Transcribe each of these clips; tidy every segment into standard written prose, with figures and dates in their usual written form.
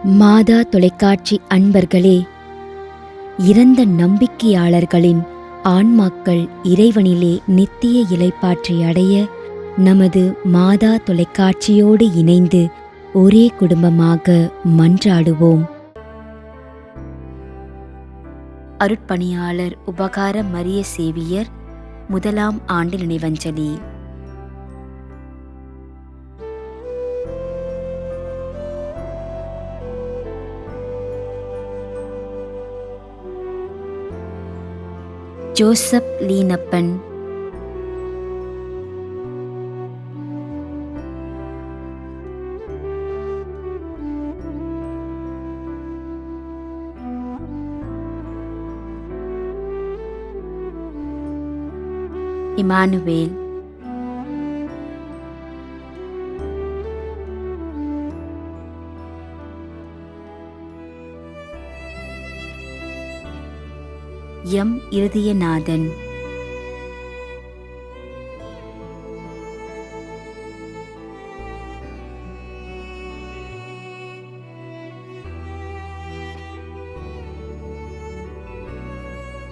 மாதா தொலைக்காட்சி அன்பர்களே, இறந்த நம்பிக்கையாளர்களின் ஆன்மாக்கள் இறைவனிலே நித்திய இளைப்பாற்றி அடைய நமது மாதா தொலைக்காட்சியோடு இணைந்து ஒரே குடும்பமாக மன்றாடுவோம். அருட்பணியாளர் உபகார மரிய சேவியர் 1ஆம் ஆண்டு நினைவஞ்சலி. ஜோசப் லீனப்பன். இமானுவேல். எம் இருதயநாதன்.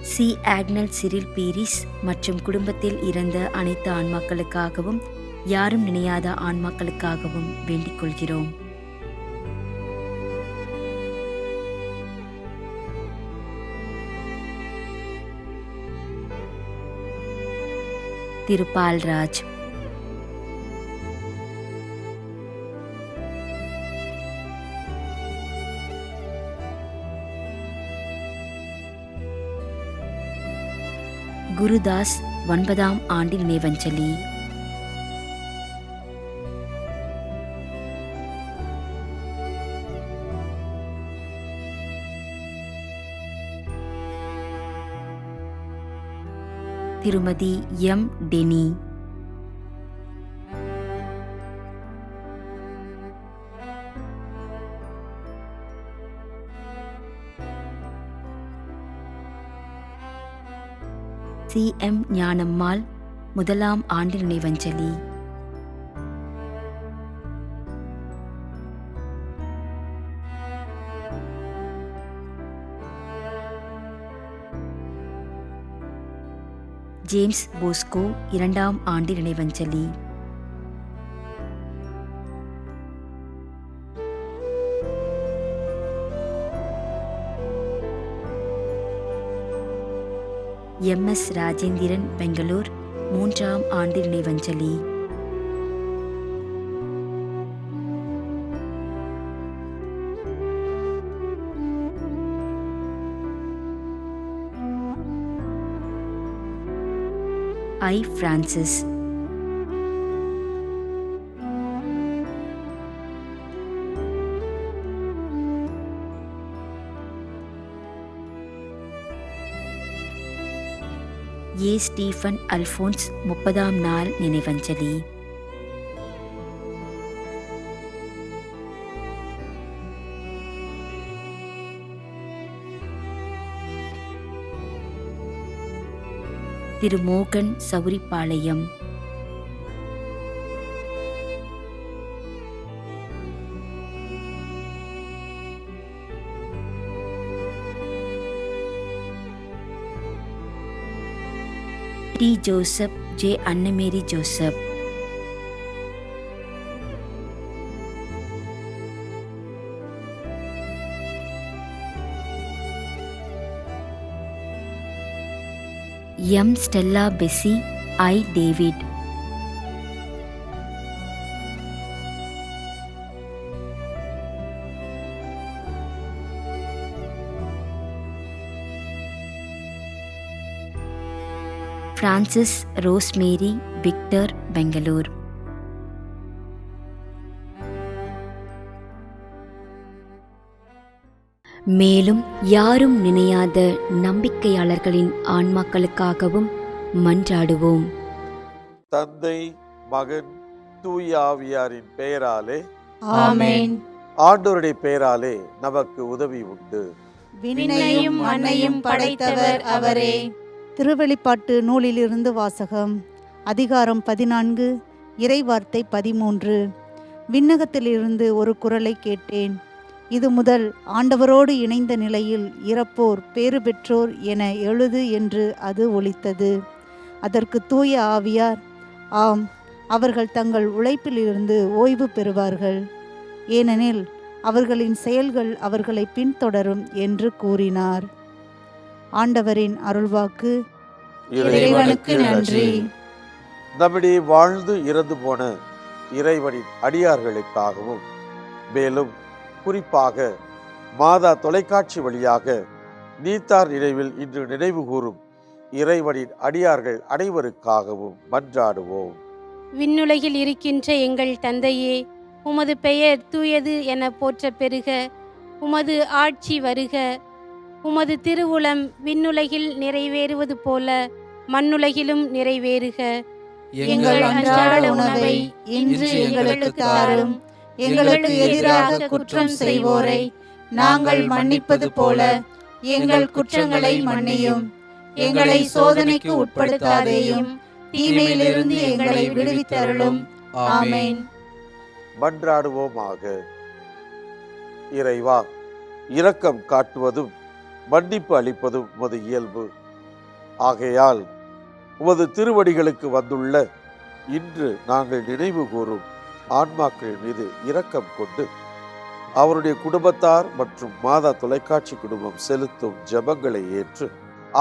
சி. ஆக்னல் சிரில் பீரிஸ் மற்றும் குடும்பத்தில் இறந்த அனைத்து ஆன்மாக்களுக்காகவும் யாரும் நினையாத ஆன்மாக்களுக்காகவும் வேண்டிக் கொள்கிறோம். திரு பால்ராஜ். குருதாஸ் 9ஆம் ஆண்டு நினைவஞ்சலி. திருமதி M. Denny. C. M. Gnanammal 1ஆம் ஆண்டு நினைவஞ்சலி. ஜேம்ஸ் போஸ்கோ 2ஆம் ஆண்டு நினைவஞ்சலி. எம். எஸ். ராஜேந்திரன் பெங்களூர் 3ஆம் ஆண்டு நினைவஞ்சலி. ஐ. பிரான்சிஸ். ஏ. ஸ்டீஃபன் அல்போன்ஸ் 30ஆம் நாள் நினைவஞ்சலி. திரு மோகன் Sowripalayam. D. Joseph, J. Annamary Joseph. M. Stella Bessie, I. David. Francis Rosemary Victor, Bangalore. மேலும் யாரும் நினையாத நம்பிக்கையாளர்களின் ஆன்மாக்களுக்காகவும் மன்றாடுவோம். தந்தை, மகன், தூய ஆவியாரின் பெயராலே ஆமென். ஆண்டவருடைய பெயராலே நமக்கு உதவி உண்டு. விண்ணையும் மண்ணையும் படைத்தவர் அவரே. திருவெளிப்பாட்டு நூலிலிருந்து வாசகம். அதிகாரம் 14, இறைவார்த்தை 13. விண்ணகத்திலிருந்து ஒரு குரலை கேட்டேன். இது முதல் ஆண்டவரோடு இணைந்த நிலையில் இறப்போர் பேறு பெற்றோர் என எழுது என்று அது ஒலித்தது. அதற்கு தூய ஆவியார், ஆம், அவர்கள் தங்கள் உழைப்பிலிருந்து ஓய்வு பெறுவார்கள், ஏனெனில் அவர்களின் செயல்கள் அவர்களை பின்தொடரும் என்று கூறினார். ஆண்டவரின் அருள்வாக்கு. இறைவனுக்கு நன்றி. நம்மிடையே வாழ்ந்து இறந்து போன இறைவனின் அடியார்களுக்காகவும், மேலும் குறிப்பாக மாதா தொலைக்காட்சி வழியாக நீத்தார் நினைவில் இன்று நினைவு கூறும் இறைவனின் அடியார்கள் அனைவருக்காகவும் மன்றாடுவோம். விண்ணுலகில் இருக்கின்ற எங்கள் தந்தையே, உமது பெயர் தூயது என போற்ற பெறுக. உமது ஆட்சி வருக. உமது திருவுளம் விண்ணுலகில் நிறைவேறுவது போல மண்ணுலகிலும் நிறைவேறுக. எங்கள் அன்றாட உணவை இன்று எங்களுக்கு தாரும். எங்களுக்கு எதிராக குற்றம் செய்வோரை நாங்கள் மன்னிப்பது போல எங்கள் குற்றங்களை மன்னியும். எங்களை சோதனைக்கு உட்படுத்தாதேயும், தீமையிலிருந்து எங்களை விடுவித்தருளும். ஆமென். மன்றாடுவோமாக. இறைவா, இரக்கம் காட்டுவதும் மன்னிப்பு அளிப்பதும் உமது இயல்பு. ஆகையால் உமது திருவடிகளுக்கு வந்துள்ள இன்று நாங்கள் நினைவு கூறும் ஆன்மாக்கள் மீது இரக்கம் கொண்டு அவருடைய குடும்பத்தார் மற்றும் மாதா தொலைக்காட்சி குடும்பம் செலுத்தும் ஜெபங்களை ஏற்று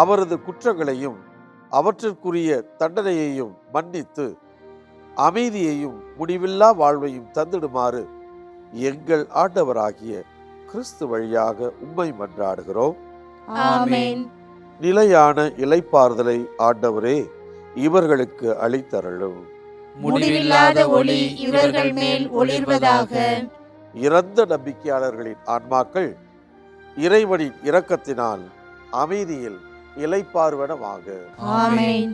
அவரது குற்றங்களையும் அவற்றிற்குரிய தண்டனையையும் மன்னித்து அமைதியையும் முடிவில்லா வாழ்வையும் தந்திடுமாறு எங்கள் ஆண்டவராகிய கிறிஸ்து வழியாக உம்மை மன்றாடுகிறோம். ஆமென். நிலையான இளைப்பாறுதலை ஆண்டவரே இவர்களுக்கு அளித்தருளும். முடிவில்லாத ஒளி இவர்கள் மேல் ஒளிர்வதாக. இறந்த நம்பிக்கையாளர்களின் ஆன்மாக்கள் இறைவனின் இரக்கத்தினால் அமைதியில் இளைப்பாறுவனவாக. ஆமென்.